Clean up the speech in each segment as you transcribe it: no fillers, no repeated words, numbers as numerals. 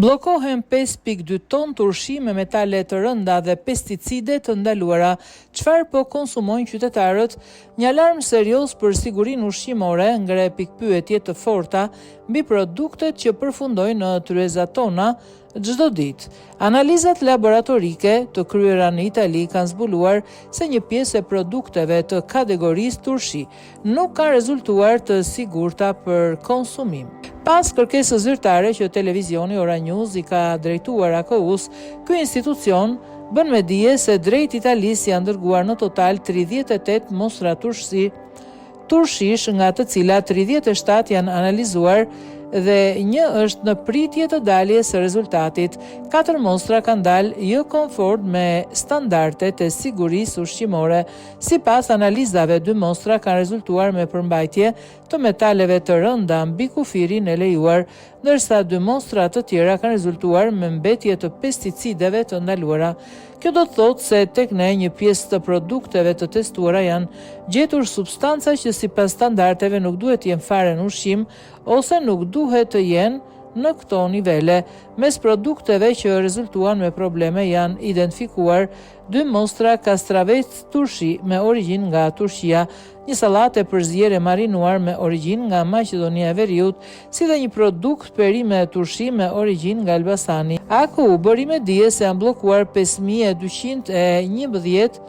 Bllokohen 5.2 ton turshi me metale të rënda dhe pesticide të ndaluara. Çfarë po konsumojnë qytetarët? Një alarm serioz për sigurinë ushqimore ngre pikpyetje të forta mbi produktet që përfundojnë në tryezat tona çdo ditë. Analizat laboratorike të kryera në Itali kanë zbuluar se një pjesë e produkteve të kategorisë turshi nuk ka rezultuar të sigurta për konsumim. Pas kërkesës zyrtare që televizioni Ora News i ka drejtuar AKU-s, ky institucion bën me dije se drejt Italisë janë dërguar në total 38 mostra turshish, nga të cilat 37 janë analizuar dhe një është në pritje të daljes së rezultatit. 4 mostra kanë dalë jo konform me standardet e sigurisë ushqimore. Sipas analizave, 2 mostra kanë rezultuar me përmbajtje të metaleve të rënda mbi kufirin e lejuar, ndërsa 2 mostra të tjera kanë rezultuar me mbetje të pesticideve të ndaluara. Kjo do të thotë se tek ne një pjesë të produkteve të testuara janë gjetur substanca që sipas standardeve nuk duhet të jenë fare në ushqim ose nuk duhet të jenë në këto nivele. Mes produkteve që rezultuan me probleme janë identifikuar 2 mostra kastravec turshi me origjinë nga Turqia, një sallatë përzierje marinuar me origjinë nga Maqedonia e Veriut, si dhe një produkt perime turshi me origjinë nga Elbasani. AKU bëri me dije se janë bllokuar 5211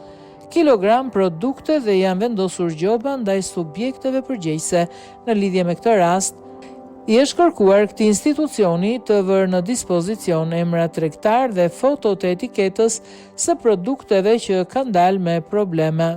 kilogram produkte dhe janë vendosur gjoba ndaj subjekteve përgjegjëse. Në lidhje me këtë rast, i është kërkuar këtij institucioni të vërë në dispozicion emra tregtar dhe foto të etiketës së produkteve që kanë dalë me probleme.